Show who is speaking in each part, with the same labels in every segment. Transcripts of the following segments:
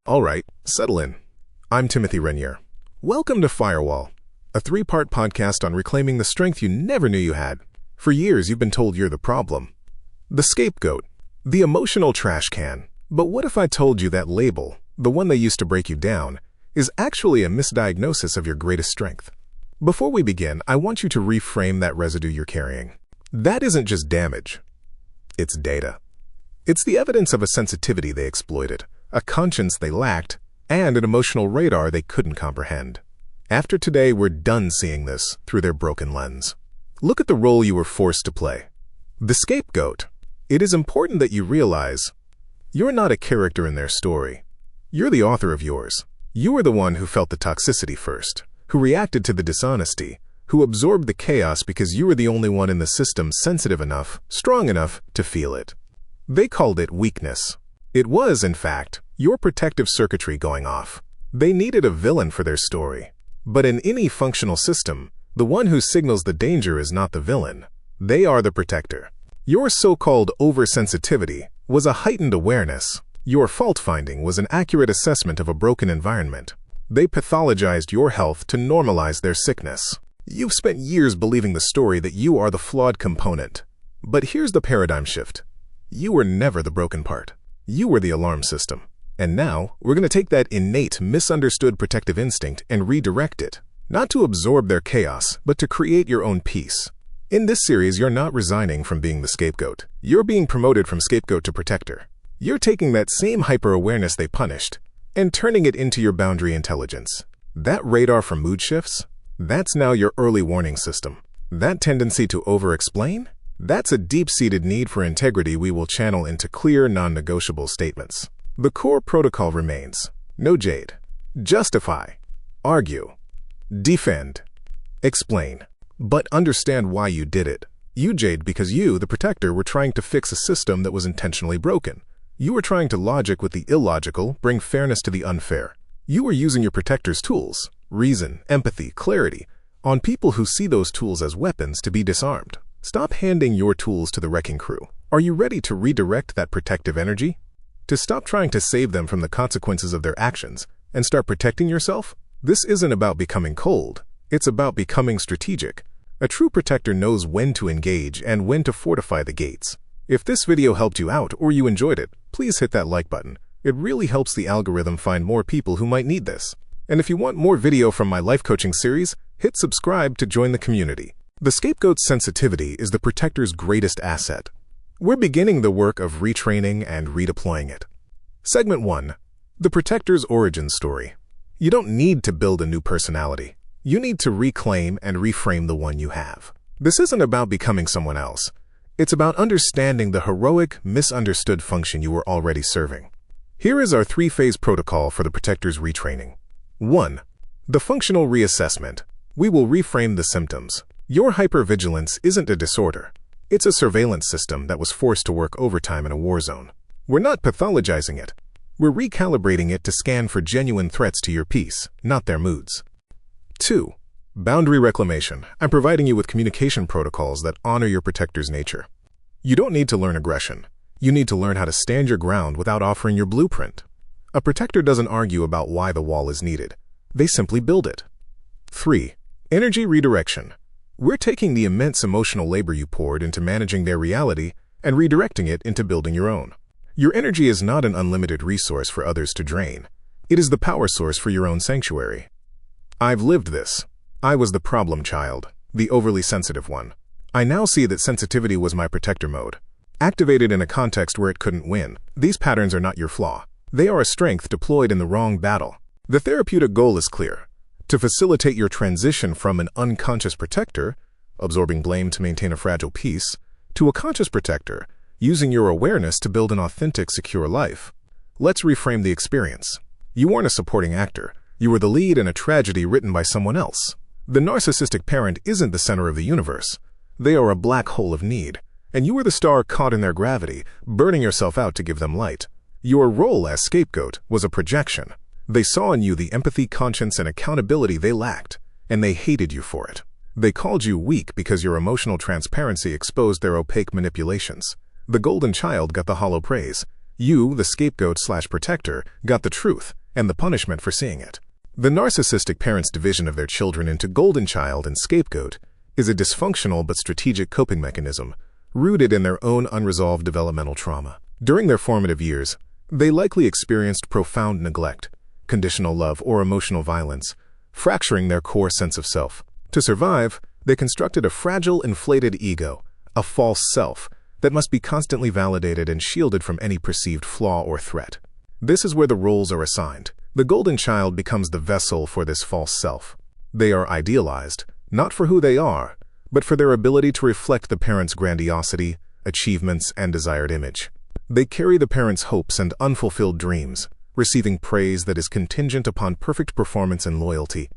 Speaker 1: Alright, settle in. I'm Timothy Ren-Yer. Welcome to Firewall, a 3-part podcast on reclaiming the strength you never knew you had. For years, you've been told you're the problem. The scapegoat. The emotional trash can. But what if I told you that label, the one they used to break you down, is actually a misdiagnosis of your greatest strength? Before we begin, I want you to reframe that residue you're carrying. That isn't just damage. It's data. It's the evidence of a sensitivity they exploited, a conscience they lacked, and an emotional radar they couldn't comprehend. After today, we're done seeing this through their broken lens. Look at the role you were forced to play. The scapegoat. It is important that you realize you're not a character in their story. You're the author of yours. You were the one who felt the toxicity first, who reacted to the dishonesty, who absorbed the chaos because you were the only one in the system sensitive enough, strong enough to feel it. They called it weakness. It was, in fact, your protective circuitry going off. They needed a villain for their story. But in any functional system, the one who signals the danger is not the villain. They are the protector. Your so-called oversensitivity was a heightened awareness. Your fault-finding was an accurate assessment of a broken environment. They pathologized your health to normalize their sickness. You've spent years believing the story that you are the flawed component. But here's the paradigm shift. You were never the broken part. You were the alarm system. And now, we're going to take that innate, misunderstood protective instinct and redirect it, not to absorb their chaos, but to create your own peace. In this series, you're not resigning from being the scapegoat. You're being promoted from scapegoat to protector. You're taking that same hyper-awareness they punished and turning it into your boundary intelligence. That radar for mood shifts, that's now your early warning system. That tendency to over-explain, that's a deep-seated need for integrity we will channel into clear, non-negotiable statements. The core protocol remains: No-JADE. Justify. Argue. Defend. Explain. But understand why you did it. You jade because you, the protector, were trying to fix a system that was intentionally broken. You were trying to logic with the illogical, bring fairness to the unfair. You were using your protector's tools, reason, empathy, clarity, on people who see those tools as weapons to be disarmed. Stop handing your tools to the wrecking crew. Are you ready to redirect that protective energy? To stop trying to save them from the consequences of their actions and start protecting yourself? This isn't about becoming cold. It's about becoming strategic. A true protector knows when to engage and when to fortify the gates. If this video helped you out or you enjoyed it, please hit that like button. It really helps the algorithm find more people who might need this. And if you want more video from my life coaching series, hit subscribe to join the community. The scapegoat's sensitivity is the protector's greatest asset. We're beginning the work of retraining and redeploying it. Segment 1. The protector's origin story. You don't need to build a new personality. You need to reclaim and reframe the one you have. This isn't about becoming someone else. It's about understanding the heroic, misunderstood function you were already serving. Here is our 3-phase protocol for the protector's retraining. 1. The functional reassessment. We will reframe the symptoms. Your hypervigilance isn't a disorder. It's a surveillance system that was forced to work overtime in a war zone. We're not pathologizing it. We're recalibrating it to scan for genuine threats to your peace, not their moods. 2. Boundary reclamation. I'm providing you with communication protocols that honor your protector's nature. You don't need to learn aggression. You need to learn how to stand your ground without offering your blueprint. A protector doesn't argue about why the wall is needed. They simply build it. 3. Energy redirection. We're taking the immense emotional labor you poured into managing their reality and redirecting it into building your own. Your energy is not an unlimited resource for others to drain. It is the power source for your own sanctuary. I've lived this. I was the problem child, the overly sensitive one. I now see that sensitivity was my protector mode. Activated in a context where it couldn't win, these patterns are not your flaw. They are a strength deployed in the wrong battle. The therapeutic goal is clear: to facilitate your transition from an unconscious protector, absorbing blame to maintain a fragile peace, to a conscious protector, using your awareness to build an authentic, secure life. Let's reframe the experience. You weren't a supporting actor. You were the lead in a tragedy written by someone else. The narcissistic parent isn't the center of the universe. They are a black hole of need, and you were the star caught in their gravity, burning yourself out to give them light. Your role as scapegoat was a projection. They saw in you the empathy, conscience, and accountability they lacked, and they hated you for it. They called you weak because your emotional transparency exposed their opaque manipulations. The golden child got the hollow praise. You, the scapegoat/protector, got the truth and the punishment for seeing it. The narcissistic parents' division of their children into golden child and scapegoat is a dysfunctional but strategic coping mechanism rooted in their own unresolved developmental trauma. During their formative years, they likely experienced profound neglect, conditional love, or emotional violence, fracturing their core sense of self. To survive, they constructed a fragile, inflated ego, a false self, that must be constantly validated and shielded from any perceived flaw or threat. This is where the roles are assigned. The golden child becomes the vessel for this false self. They are idealized, not for who they are, but for their ability to reflect the parent's grandiosity, achievements, and desired image. They carry the parent's hopes and unfulfilled dreams, receiving praise that is contingent upon perfect performance and loyalty.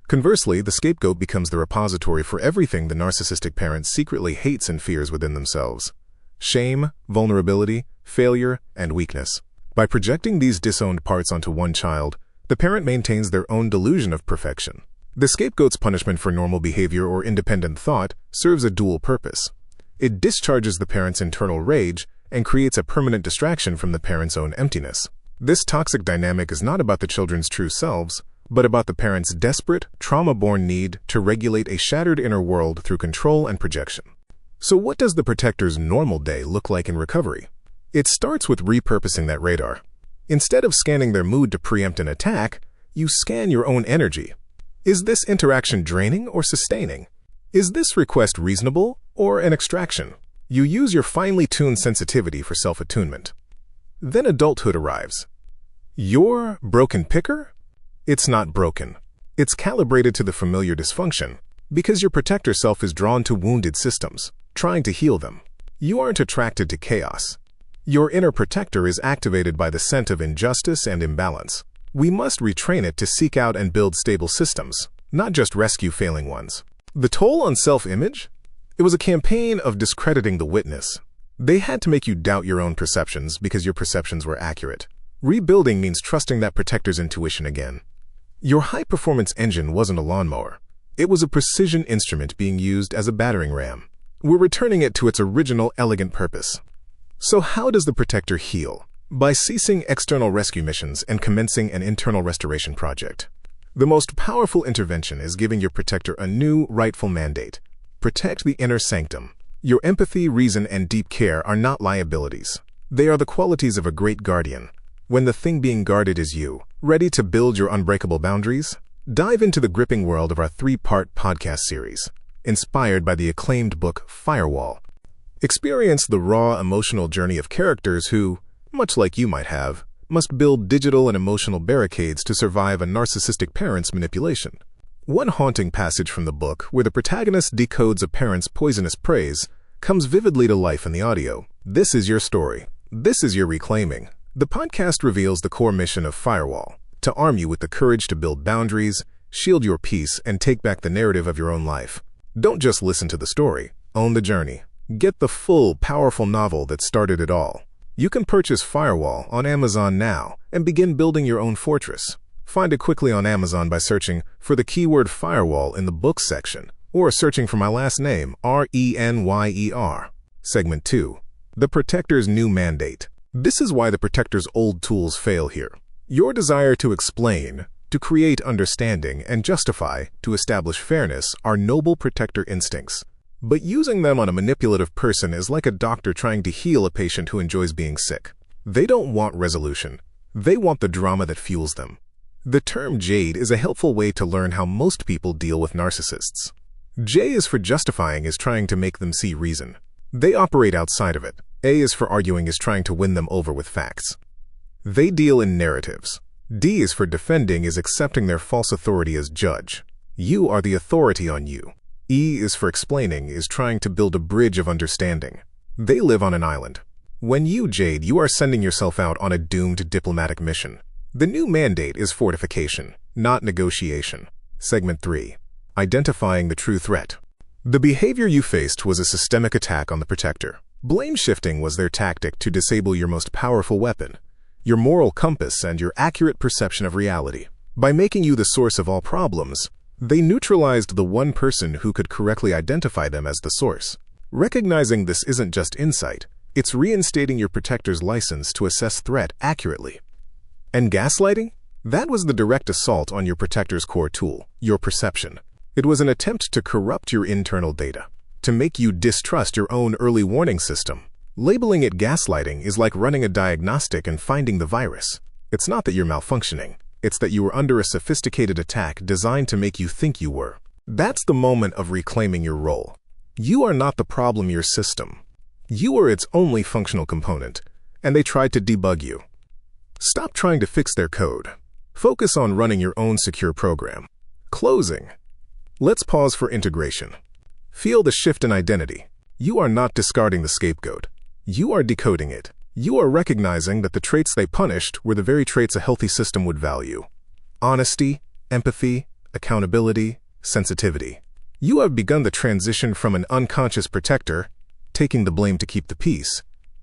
Speaker 1: Conversely, the scapegoat becomes the repository for everything the narcissistic parent secretly hates and fears within themselves: shame, vulnerability, failure, and weakness. By projecting these disowned parts onto one child, the parent maintains their own delusion of perfection. The scapegoat's punishment for normal behavior or independent thought serves a dual purpose. It discharges the parent's internal rage and creates a permanent distraction from the parent's own emptiness. This toxic dynamic is not about the children's true selves, but about the parent's desperate, trauma-born need to regulate a shattered inner world through control and projection. So what does the protector's normal day look like in recovery? It starts with repurposing that radar. Instead of scanning their mood to preempt an attack, you scan your own energy. Is this interaction draining or sustaining? Is this request reasonable or an extraction? You use your finely tuned sensitivity for self-attunement. Then adulthood arrives. Your broken picker? It's not broken. It's calibrated to the familiar dysfunction because your protector self is drawn to wounded systems, trying to heal them. You aren't attracted to chaos. Your inner protector is activated by the scent of injustice and imbalance. We must retrain it to seek out and build stable systems, not just rescue failing ones. The toll on self-image? It was a campaign of discrediting the witness. They had to make you doubt your own perceptions because your perceptions were accurate. Rebuilding means trusting that protector's intuition again. Your high-performance engine wasn't a lawnmower. It was a precision instrument being used as a battering ram. We're returning it to its original elegant purpose. So how does the protector heal? By ceasing external rescue missions and commencing an internal restoration project. The most powerful intervention is giving your protector a new, rightful mandate. Protect the inner sanctum. Your empathy, reason, and deep care are not liabilities. They are the qualities of a great guardian. When the thing being guarded is you, ready to build your unbreakable boundaries, dive into the gripping world of our 3-part podcast series, inspired by the acclaimed book Firewall. Experience the raw emotional journey of characters who, much like you might have, must build digital and emotional barricades to survive a narcissistic parent's manipulation. One haunting passage from the book, where the protagonist decodes a parent's poisonous praise, comes vividly to life in the audio. This is your story. This is your reclaiming. The podcast reveals the core mission of Firewall: to arm you with the courage to build boundaries, shield your peace, and take back the narrative of your own life. Don't just listen to the story, own the journey. Get the full, powerful novel that started it all. You can purchase Firewall on Amazon now and begin building your own fortress. Find it quickly on Amazon by searching for the keyword Firewall in the books section, or searching for my last name, Ren-Yer. Segment 2. The Protector's New Mandate. This is why the Protector's old tools fail here. Your desire to explain, to create understanding, and justify, to establish fairness are noble Protector instincts. But using them on a manipulative person is like a doctor trying to heal a patient who enjoys being sick. They don't want resolution. They want the drama that fuels them. The term JADE is a helpful way to learn how most people deal with narcissists. J is for justifying is trying to make them see reason. They operate outside of it. A is for arguing is trying to win them over with facts. They deal in narratives. D is for defending is accepting their false authority as judge. You are the authority on you. E is for explaining is trying to build a bridge of understanding. They live on an island. When you JADE, you are sending yourself out on a doomed diplomatic mission. The new mandate is fortification, not negotiation. Segment 3. Identifying the true threat. The behavior you faced was a systemic attack on the protector. Blame shifting was their tactic to disable your most powerful weapon, your moral compass and your accurate perception of reality. By making you the source of all problems, they neutralized the one person who could correctly identify them as the source. Recognizing this isn't just insight, It's reinstating your protector's license to assess threat accurately. And gaslighting? That was the direct assault on your protector's core tool, your perception. It was an attempt to corrupt your internal data, to make you distrust your own early warning system. Labeling it gaslighting is like running a diagnostic and finding the virus. It's not that you're malfunctioning. It's that you were under a sophisticated attack designed to make you think you were. That's the moment of reclaiming your role. You are not the problem, your system. You are its only functional component, and they tried to debug you. Stop trying to fix their code. Focus on running your own secure program. Closing. Let's pause for integration. Feel the shift in identity. You are not discarding the scapegoat. You are decoding it. You are recognizing that the traits they punished were the very traits a healthy system would value. Honesty, empathy, accountability, sensitivity. You have begun the transition from an unconscious protector, taking the blame to keep the peace,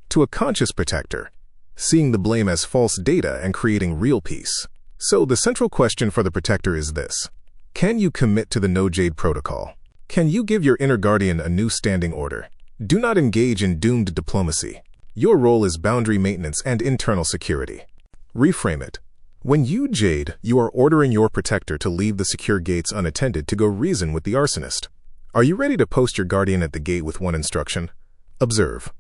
Speaker 1: to a conscious protector, seeing the blame as false data and creating real peace. So the central question for the protector is this: can you commit to the No-JADE protocol? Can you give your inner guardian a new standing order? Do not engage in doomed diplomacy. Your role is boundary maintenance and internal security. Reframe it. When you jade, you are ordering your protector to leave the secure gates unattended to go reason with the arsonist. Are you ready to post your guardian at the gate with one instruction? Observe.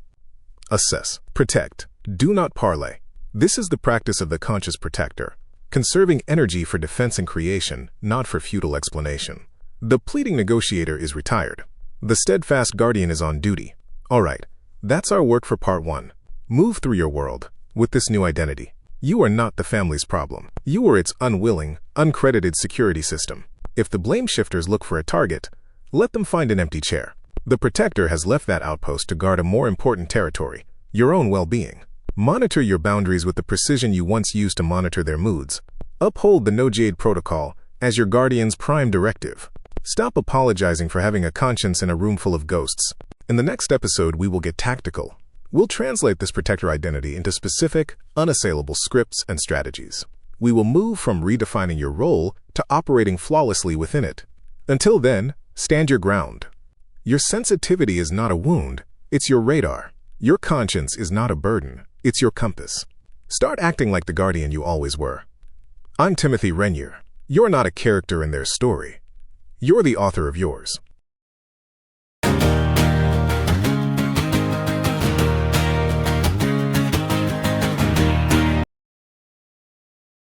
Speaker 1: Assess. Protect. Do not parley. This is the practice of the conscious protector, conserving energy for defense and creation, not for futile explanation. The pleading negotiator is retired. The steadfast guardian is on duty. All right, that's our work for part 1. Move through your world with this new identity. You are not the family's problem. You are its unwilling, uncredited security system. If the blame shifters look for a target, let them find an empty chair. The protector has left that outpost to guard a more important territory, your own well-being. Monitor your boundaries with the precision you once used to monitor their moods. Uphold the No-JADE protocol as your guardian's prime directive. Stop apologizing for having a conscience in a room full of ghosts. In the next episode, we will get tactical. We'll translate this protector identity into specific, unassailable scripts and strategies. We will move from redefining your role to operating flawlessly within it. Until then, stand your ground. Your sensitivity is not a wound, it's your radar. Your conscience is not a burden, it's your compass. Start acting like the guardian you always were. I'm Timothy Ren-Yer. You're not a character in their story. You're the author of yours.